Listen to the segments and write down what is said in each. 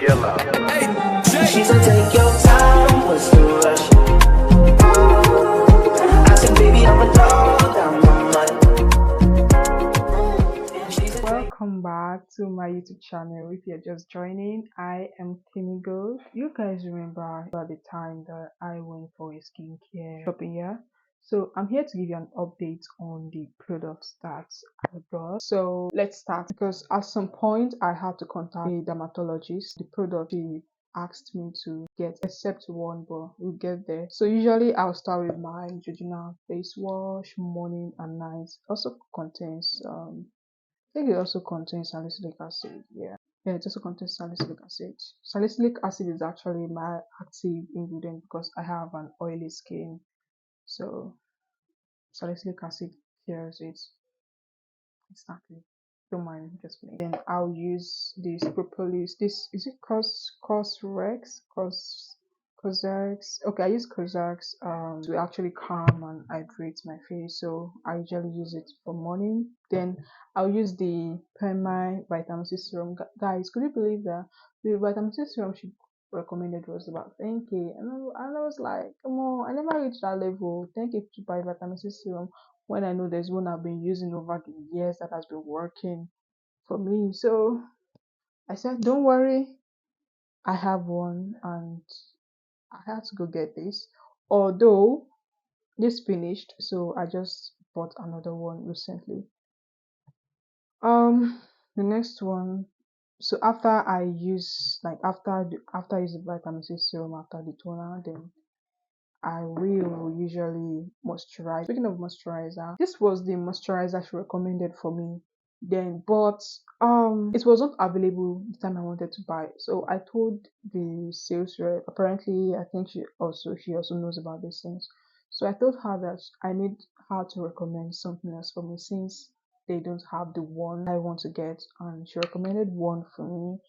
She said, take your time, what's the rush? I said, baby, I'm a dog, I'm a mutt. Welcome back to my YouTube channel. If you're just joining, I am Timmy Gold. You guys remember the time that I went for a skincare shopping here? So I'm here to give you an update on the products that I bought. So let's start, because at some point I had to contact a dermatologist. The product she asked me to get, except one, but we'll get there. So usually I'll start with my Neutrogena face wash, morning and night. Also contains I think it also contains salicylic acid. Yeah, it also contains salicylic acid. Salicylic acid is actually my active ingredient because I have an oily skin. So salicylic acid clears it instantly. Don't mind, just me. Then I'll use this propolis. This is it Cosrex? Cosrx. Okay, I use Cosrx to actually calm and hydrate my face. So I usually use it for morning. Then I'll use the Perma vitamin C serum. Guys, could you believe that the vitamin C serum she recommended was about 10k? And I was like, come on, I never reached that level. 10k to buy vitamin C serum when I know there's one I've been using over the years that has been working for me. So I said, don't worry, I have one and I had to go get this. Although this finished, so I just bought another one recently. The next one. So after I use after I use the vitamin C serum after the toner, then I will usually moisturize. Speaking of moisturizer, this was the moisturizer she recommended for me then, but it wasn't available the time I wanted to buy it. So I told the sales rep. Apparently, I think she also knows about these things. So I told her that I need her to recommend something else for me since they don't have the one I want to get, and she recommended one for me,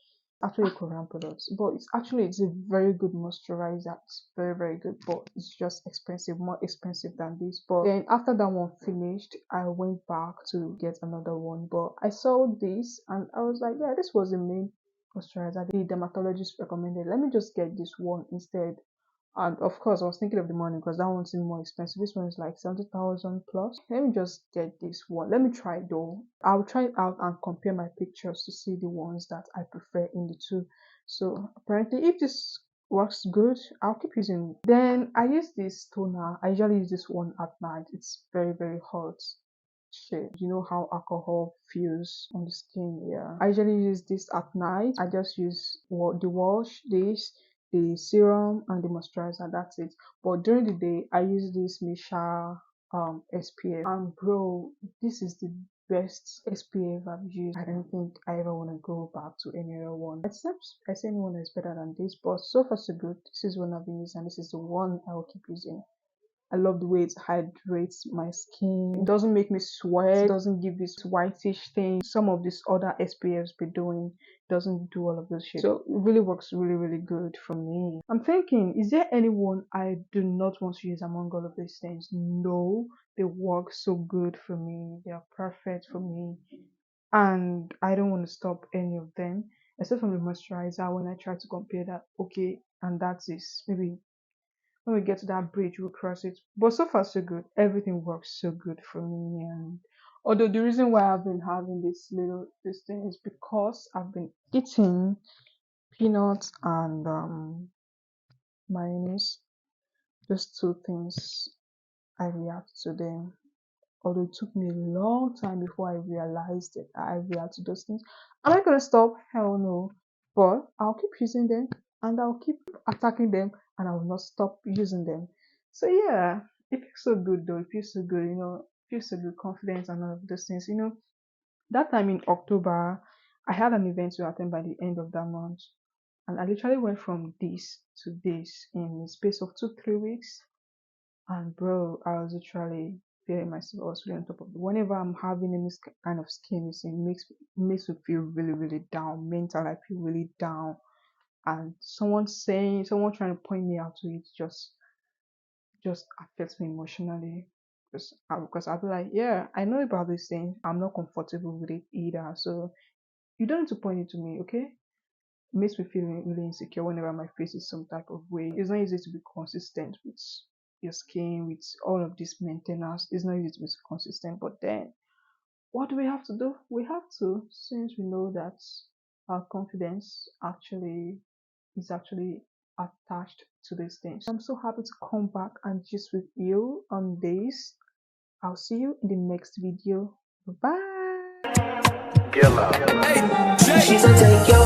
actually Korean products, but it's a very good moisturizer. It's very good, but it's just expensive, more expensive than this. But then after that one finished, I went back to get another one, but I saw this and I was like, yeah, this was the main moisturizer the dermatologist recommended. Let me just get this one instead. And of course, I was thinking of the money because that one seemed more expensive. This one is like 70,000 plus. Let me just get this one. Let me try it though. I'll try it out and compare my pictures to see the ones that I prefer in the two. So apparently, if this works good, I'll keep using it. Then I use this toner. I usually use this one at night. It's very hot. Shit, you know how alcohol feels on the skin. Yeah, I usually use this at night. I just use the wash, the serum and the moisturizer. That's it. But during the day, I use this Misha SPF. And bro, this is the best SPF I've used. I don't think I ever want to go back to any other one, except I say anyone is better than this. But so far so good. This is one I've been using, and this is the one I will keep using. I love the way it hydrates my skin. It doesn't make me sweat. It doesn't give this whitish thing some of these other SPFs be doing. It doesn't do all of this shit. So it really works really good for me. I'm thinking, is there anyone I do not want to use among all of these things? No, they work so good for me. They are perfect for me. And I don't want to stop any of them. Except from the moisturizer, when I try to compare that, okay, and that is maybe when we get to that bridge, we'll cross it. But so far, so good. Everything works so good for me. And although the reason why I've been having this thing is because I've been eating peanuts and mayonnaise. Those two things, I react to them. Although it took me a long time before I realized that I react to those things. Am I gonna stop? Hell no. But I'll keep using them and I'll keep attacking them and I will not stop using them. So yeah, it feels so good though. It feels so good, it feels so good, confidence and all of those things. That time in October, I had an event to attend by the end of that month. And I literally went from this to this in the space of 2-3 weeks. And bro, I was literally feeling myself. I was really on top of it. Whenever I'm having any kind of skin issue, it makes me feel really down. Mental, I feel really down. And someone trying to point me out to it just affects me emotionally. Because I'll be like, yeah, I know about this thing. I'm not comfortable with it either. So you don't need to point it to me, okay? makes me feel really insecure whenever my face is some type of way. It's not easy to be consistent with your skin, with all of this maintenance. It's not easy to be consistent, but then what do we have to do? We have to, since we know that our confidence is actually attached to these things. I'm so happy to come back and just with you on this. I'll see you in the next video. Bye. She's a take your